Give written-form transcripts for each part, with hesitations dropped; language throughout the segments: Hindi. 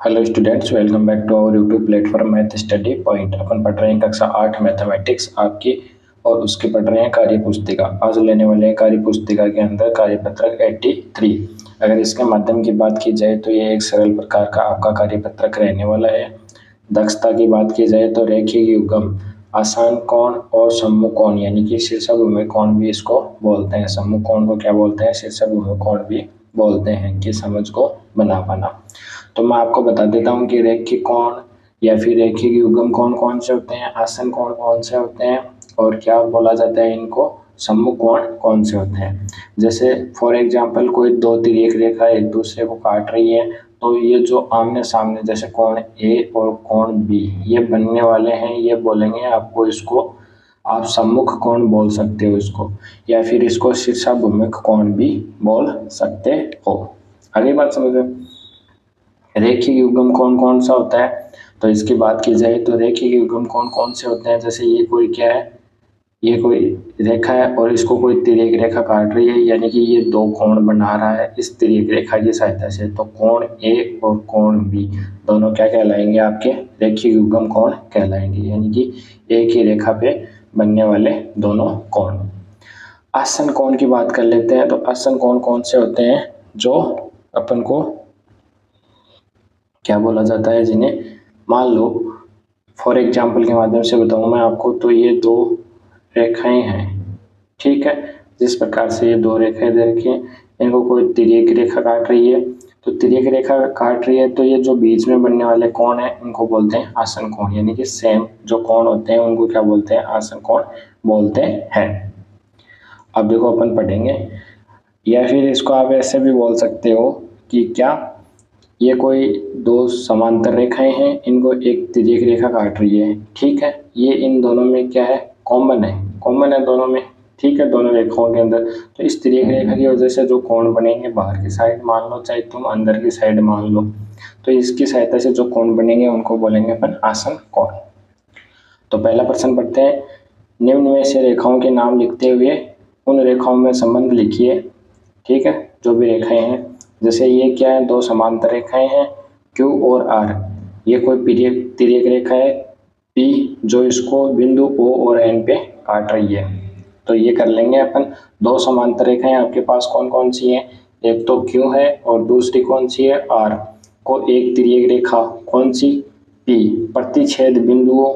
Hello students, welcome back to our YouTube platform math study point. अपन पढ़ रहे हैं कक्षा 8 मैथमेटिक्स आपकी, और उसके पढ़ रहे हैं कार्य पुस्तिका। आज लेने वाले हैं कार्य पुस्तिका के अंदर कार्यपत्रक 83। अगर इसके माध्यम की बात की जाए तो ये एक सरल प्रकार का आपका कार्यपत्रक रहने वाला है। दक्षता की बात की जाए तो रेखीय युग्म, आसान कोण और सम्मुख कोण यानी कि शीर्षभूमि कोण भी इसको बोलते हैं। सम्मुख कोण को क्या बोलते हैं? शीर्षभूमि कोण भी बोलते हैं। कि समझ को बना पाना। तो मैं आपको बता देता हूँ कि रेखीय कोण या फिर रेखीय युग्म कौन कौन से होते हैं, आसन कोण कौन से होते हैं, और क्या बोला जाता है इनको, सम्मुख कोण कौन से होते हैं। जैसे फॉर एग्जांपल कोई दो तिर्यक रेखा एक दूसरे को काट रही है, तो ये जो आमने सामने जैसे कोण ए और कोण बी ये बनने वाले हैं, ये बोलेंगे आपको, इसको आप सम्मुख कोण बोल सकते हो इसको, या फिर इसको शीर्षाभिमुख कोण भी बोल सकते हो। अगली बात समझो, रेखीय युग्म कौन कौन सा होता है। तो इसकी बात की जाए तो रेखीय युग्म कौन कौन से होते हैं। जैसे ये कोई क्या है, ये कोई रेखा है और इसको कोई तिर्यक रेखा काट रही है, यानी कि ये दो कोण बना रहा है इस तिर्यक रेखा की सहायता से। तो कोण ए और कोण बी दोनों क्या कहलाएंगे, आपके रेखीय युग्म कोण कहलाएंगे, यानी कि एक ही रेखा पे बनने वाले दोनों कोण। आसन कोण की बात कर लेते हैं। तो आसन कोण कौन से होते हैं, जो अपन को क्या बोला जाता है, जिन्हें मान लो फॉर एग्जाम्पल के माध्यम से बताऊं मैं आपको। तो ये दो रेखाएं हैं, ठीक है। जिस प्रकार से ये दो रेखाएं दे रखी हैं, इनको कोई तिर्यक रेखा काट रही है। तो तिर्यक रेखा काट रही है, तो ये जो बीच में बनने वाले कोण है इनको बोलते हैं आसन कोण, यानी कि सेम जो कोण होते हैं उनको क्या बोलते हैं, आसन कोण बोलते हैं। अब देखो अपन पढ़ेंगे, या फिर इसको आप ऐसे भी बोल सकते हो कि क्या, ये कोई दो समांतर रेखाएं हैं, इनको एक तिर्यक रेखा काट रही है, ठीक है। ये इन दोनों में क्या है, कॉमन है दोनों में, ठीक है, दोनों रेखाओं के अंदर। तो इस तिर्यक रेखा की वजह से जो कोण बनेंगे, बाहर की साइड मान लो चाहे तुम अंदर की साइड मान लो, तो इसकी सहायता से जो कोण बनेंगे उनको बोलेंगे अपन आसन कोण। तो पहला प्रश्न पढ़ते हैं। निम्न में से रेखाओं के नाम लिखते हुए उन रेखाओं में संबंध लिखिए, ठीक है। जो भी रेखाएं हैं, जैसे ये क्या है, दो समांतर रेखाएं हैं Q और R। ये कोई तिर्यक रेखा है P जो इसको बिंदु O और N पे काट रही है। तो ये कर लेंगे अपन। दो समांतर रेखाएं आपके पास कौन कौन सी हैं, एक तो Q है और दूसरी कौन सी है, R। को एक तिर्यक रेखा कौन सी, P प्रतिच्छेद बिंदुओं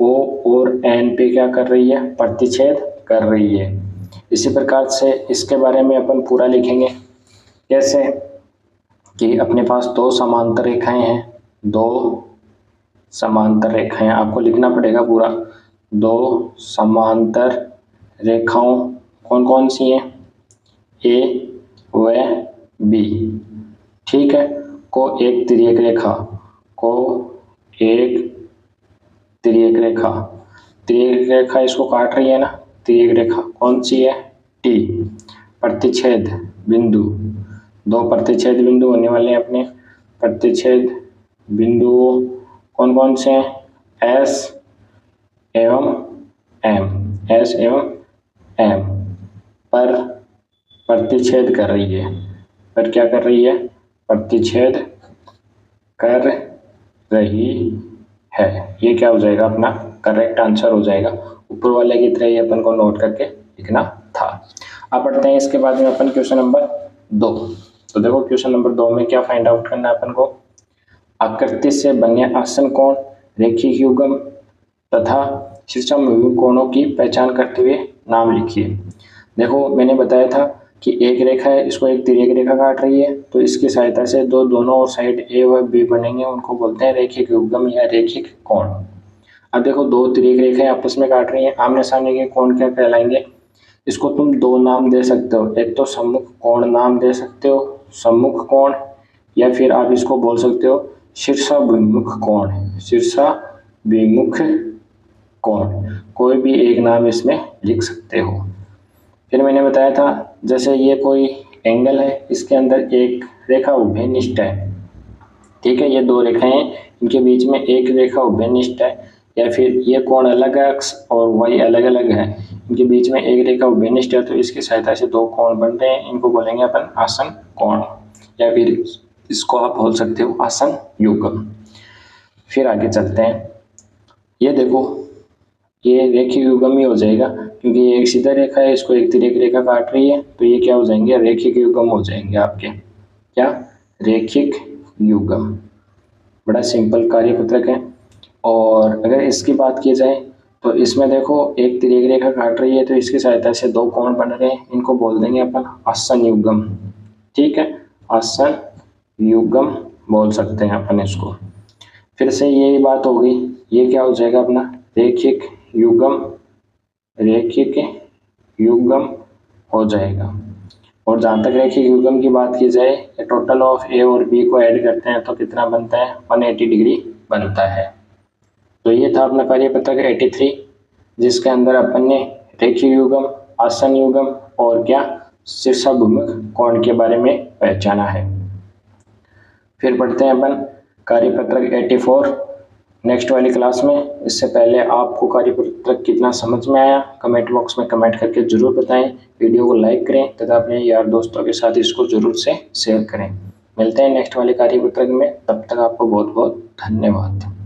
O और N पे क्या कर रही है, प्रतिच्छेद कर रही है। इसी प्रकार से इसके बारे में अपन पूरा लिखेंगे। कैसे कि अपने पास दो समांतर रेखाएं हैं, दो समांतर रेखाएं आपको लिखना पड़ेगा पूरा। दो समांतर रेखाओं कौन कौन सी हैं, ए व बी, ठीक है। को एक तिर्यक रेखा, तिर्यक रेखा इसको काट रही है ना, तिर्यक रेखा कौन सी है, टी। प्रतिच्छेद बिंदु, दो प्रतिच्छेद बिंदु होने वाले हैं अपने। प्रतिच्छेद बिंदु कौन कौन से हैं, एस एवं एम पर प्रतिच्छेद कर रही है, पर क्या कर रही है, प्रतिच्छेद कर रही है। ये क्या हो जाएगा, अपना करेक्ट आंसर हो जाएगा। ऊपर वाले की तरह ही अपन को नोट करके लिखना था। अब पढ़ते हैं इसके बाद में अपन क्वेश्चन नंबर 2। तो देखो क्वेश्चन नंबर 2 में क्या फाइंड आउट करना है अपन को, आकृति से बने आसन कोण, रेखीय युग्म तथा शीर्षाभिमुख कोणों की पहचान करते हुए नाम लिखिए। देखो मैंने बताया था कि एक रेखा है, इसको एक तिर्यक रेखा काट रही है, तो इसकी सहायता से दोनों साइड ए व बी बनेंगे, उनको बोलते हैं रेखीय युग्म या रेखीय कोण। अब देखो दो तिर्यक रेखाएं आपस में काट रही हैं, आमने सामने के कोण क्या कहलाएंगे, इसको तुम दो नाम दे सकते हो। एक तो सम्मुख कोण नाम दे सकते हो, सम्मुख कोण, या फिर आप इसको बोल सकते हो शीर्षाभिमुख कोण, शीर्षाभिमुख कोण, कोई भी एक नाम इसमें लिख सकते हो। फिर मैंने बताया था, जैसे ये कोई एंगल है, इसके अंदर एक रेखा उभयनिष्ठ है, ठीक है। ये दो रेखाएं हैं, इनके बीच में एक रेखा उभयनिष्ठ है, या फिर ये कोण अलग है x और y अलग अलग है, इनके बीच में एक रेखा उभयनिष्ठ है, तो इसकी सहायता से दो कोण बन रहे हैं, इनको बोलेंगे अपन आसन कोण या फिर इसको आप बोल सकते हो आसन युग्म। फिर आगे चलते हैं, ये देखो ये रेखीय युग्म ही हो जाएगा, क्योंकि ये एक सीधा रेखा है, इसको एक तिर्यक रेखा काट रही है, तो ये क्या हो जाएंगे, रेखिक युग्म हो जाएंगे आपके। क्या, रेखिक युग्म। बड़ा सिंपल कार्यपत्रक है। और अगर इसकी बात की जाए तो इसमें देखो एक तिर्यक रेखा काट रही है, तो इसकी सहायता से दो कोण बन रहे हैं, इनको बोल देंगे अपन आसन युग्म। ठीक है, आसन युग्म बोल सकते हैं अपन इसको। फिर से यही बात हो गई, ये क्या हो जाएगा अपना रेखिक युग्म, रेखिक युग्म हो जाएगा। और जहाँ तक रेखिक युग्म की बात की जाए, टोटल ऑफ ए और बी को ऐड करते हैं तो कितना बनता है, 180 डिग्री बनता है। तो ये था अपना कार्यपत्रक 83, जिसके अंदर अपन ने रेखीय युग्म, आसन युग्म और क्या शीर्षाभिमुख कोण के बारे में पहचाना है। फिर पढ़ते हैं अपन कार्यपत्रक 84 नेक्स्ट वाली क्लास में। इससे पहले आपको कार्यपत्रक कितना समझ में आया, कमेंट बॉक्स में कमेंट करके जरूर बताएं। वीडियो को लाइक करें तथा अपने यार दोस्तों के साथ इसको जरूर से शेयर करें। मिलते हैं नेक्स्ट वाले कार्यपत्रक में, तब तक आपको बहुत बहुत धन्यवाद।